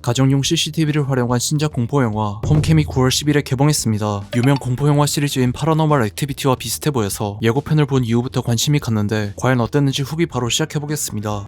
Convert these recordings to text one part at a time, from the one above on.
가정용 CCTV를 활용한 신작 공포영화 홈캠이 9월 10일에 개봉했습니다. 유명 공포영화 시리즈인 파라노멀 액티비티와 비슷해 보여서 예고편을 본 이후부터 관심이 갔는데 과연 어땠는지 후기 바로 시작해보겠습니다.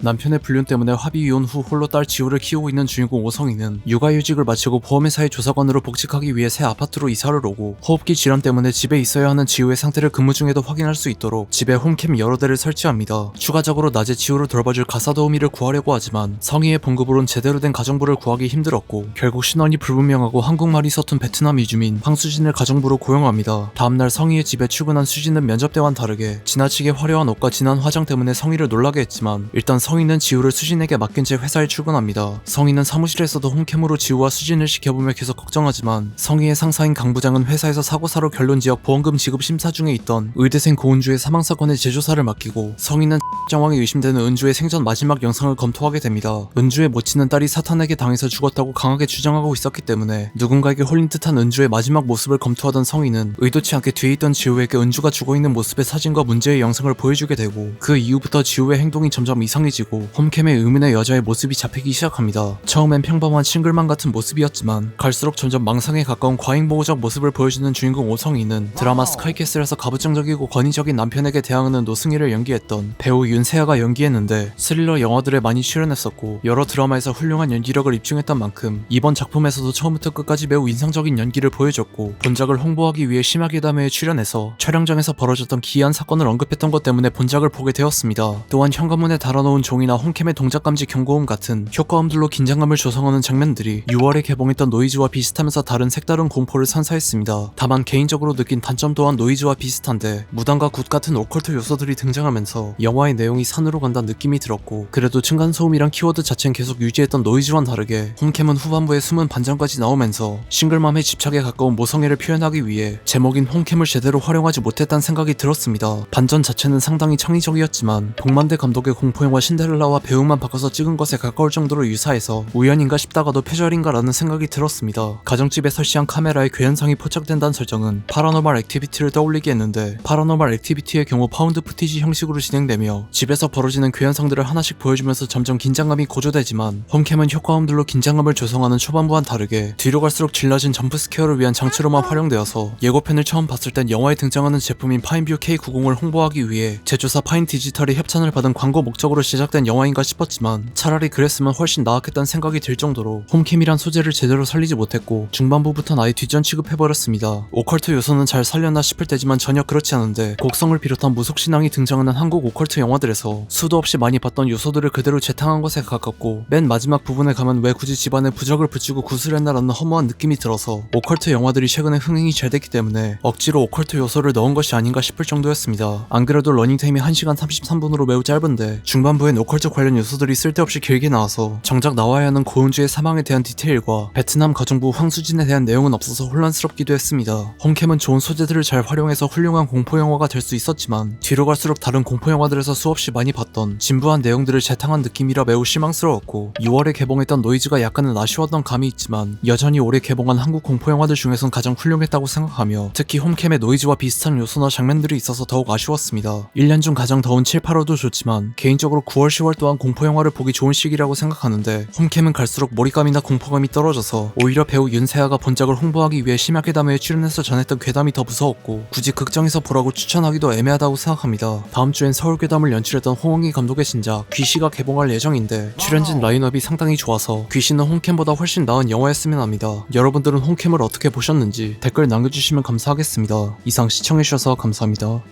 남편의 불륜 때문에 합의 이혼 후 홀로 딸 지우를 키우고 있는 주인공 오성이는 육아휴직을 마치고 보험회사의 조사관으로 복직하기 위해 새 아파트로 이사를 오고 호흡기 질환 때문에 집에 있어야 하는 지우의 상태를 근무 중에도 확인할 수 있도록 집에 홈캠 여러 대를 설치합니다. 추가적으로 낮에 지우를 돌봐줄 가사도우미를 구하려고 하지만 성희의 봉급으론 제대로 된 가정부를 구하기 힘들었고 결국 신원이 불분명하고 한국말이 서툰 베트남 이주민 황수진을 가정부로 고용합니다. 다음날 성희의 집에 출근한 수진은 면접 때와는 다르게 지나치게 화려한 옷과 진한 화장 때문에 성희를 놀라게 했지만 일단 성희는 지우를 수진에게 맡긴 채 회사에 출근합니다. 성희는 사무실에서도 홈캠으로 지우와 수진을 지켜보며 계속 걱정하지만 성희의 상사인 강 부장은 회사에서 사고사로 결론 지역 보험금 지급 심사 중에 있던 의대생 고은주의 사망 사건의 재조사를 맡기고 성희는 정황이 의심되는 은주의 생전 마지막 영상을 검토하게 됩니다. 은주의 모친은 딸이 사탄에게 당해서 죽었다고 강하게 주장하고 있었기 때문에 누군가에게 홀린 듯한 은주의 마지막 모습을 검토하던 성희는 의도치 않게 뒤에 있던 지우에게 은주가 죽어있는 모습의 사진과 문제의 영상을 보여주게 되고 그 이후부터 지우의 행동이 점점 이상해지고 홈캠에 의문의 여자의 모습이 잡히기 시작합니다. 처음엔 평범한 싱글맘 같은 모습이었지만 갈수록 점점 망상에 가까운 과잉보호적 모습을 보여주는 주인공 오성희는 드라마 스카이캐슬에서 가부장적이고 권위적인 남편에게 대항하는 노승희를 연기했던 배우 윤세아가 연기했는데 스릴러 영화들에 많이 출연했었고 여러 드라마에서 훌륭한 연기력을 입증했던 만큼 이번 작품에서도 처음부터 끝까지 매우 인상적인 연기를 보여줬고 본작을 홍보하기 위해 심야괴담회에 출연해서 촬영장에서 벌어졌던 기이한 사건을 언급했던 것 때문에 본작을 보게 되었습니다. 또한 현관문에 달아놓은 종이나 홈캠의 동작감지 경고음 같은 효과음들로 긴장감을 조성하는 장면들이 6월에 개봉했던 노이즈와 비슷하면서 다른 색다른 공포를 선사했습니다. 다만 개인적으로 느낀 단점 또한 노이즈와 비슷한데 무당과 굿 같은 오컬트 요소들이 등장하면서 영화의 내용이 산으로 간다는 느낌이 들었고 그래도 층간소음이란 키워드 자체는 계속 유지했던 노이즈와는 다르게 홈캠은 후반부에 숨은 반전까지 나오면서 싱글맘의 집착에 가까운 모성애를 표현하기 위해 제목인 홈캠을 제대로 활용하지 못했다는 생각이 들었습니다. 반전 자체는 상당히 창의적이었지만 복만대 감독의 공포영화 신데렐라와 배우만 바꿔서 찍은 것에 가까울 정도로 유사해서 우연인가 싶다가도 표절인가 라는 생각이 들었습니다. 가정집에 설치한 카메라에 괴현상이 포착된다는 설정은 파라노멀 액티비티를 떠올리게 했는데 파라노멀 액티비티의 경우 파운드 푸티지 형식으로 진행되며 집에서 벌어지는 괴현상들을 하나씩 보여주면서 점점 긴장감이 고조되지만 홈캠은 효과음들로 긴장감을 조성하는 초반부와는 다르게 뒤로 갈수록 질러진 점프스퀘어를 위한 장치로만 활용되어서 예고편을 처음 봤을 땐 영화에 등장하는 제품인 파인뷰 K90을 홍보하기 위해 제조사 파인 디지털이 협찬을 받은 광고 목적으로 제작된 영화인가 싶었지만 차라리 그랬으면 훨씬 나았겠다는 생각이 들 정도로 홈캠이란 소재를 제대로 살리지 못했고 중반부부터 아예 뒷전 취급해버렸습니다. 오컬트 요소는 잘 살렸나 싶을 때지만 전혀 그렇지 않은데 곡성을 비롯한 무속신앙이 등장하는 한국 오컬트 영화들에서 수도 없이 많이 봤던 요소들을 그대로 재탕한 것에 가깝고 맨 마지막 부분에 가면 왜 굳이 집안에 부적을 붙이고 구슬했나라는 허무한 느낌이 들어서 오컬트 영화들이 최근에 흥행이 잘 됐기 때문에 억지로 오컬트 요소를 넣은 것이 아닌가 싶을 정도였습니다. 안 그래도 러닝타임이 1시간 33분으로 매우 짧은데 중반부엔 오컬트 관련 요소들이 쓸데없이 길게 나와서 정작 나와야 하는 고은주의 사망에 대한 디테일과 베트남 가정부 황수진에 대한 내용은 없어서 혼란스럽기도 했습니다. 홈캠은 좋은 소재들을 잘 활용해서 훌륭한 공포영화가 될 수 있었지만 뒤로 갈수록 다른 공포영화들에서 수없이 많이 봤던 진부한 내용들을 재탕한 느낌이라 매우 실망스러웠고 6월에 개봉했던 노이즈가 약간은 아쉬웠던 감이 있지만 여전히 올해 개봉한 한국 공포영화들 중에선 가장 훌륭했다고 생각하며 특히 홈캠의 노이즈와 비슷한 요소나 장면들이 있어서 더욱 아쉬웠습니다. 1년 중 가장 더운 7, 8월도 좋지만 개인적으로 9월, 10월 또한 공포영화를 보기 좋은 시기라고 생각하는데 홈캠은 갈수록 몰입감이나 공포감이 떨어져서 오히려 배우 윤세아가 본작을 홍보하기 위해 심야괴담회에 출연해서 전했던 괴담이 더 무서웠고 굳이 극장에서 보라고 추천하기도 애매하다고 생각합니다. 다음 주엔 서울괴담을 연출했던 홍원기 감독의 신작 귀시가 개봉할 예정인데 출연진 라인업이 상당히 좋아서 귀시는 홈캠보다 훨씬 나은 영화였으면 합니다. 여러분들은 홈캠을 어떻게 보셨는지 댓글 남겨주시면 감사하겠습니다. 이상 시청해주셔서 감사합니다.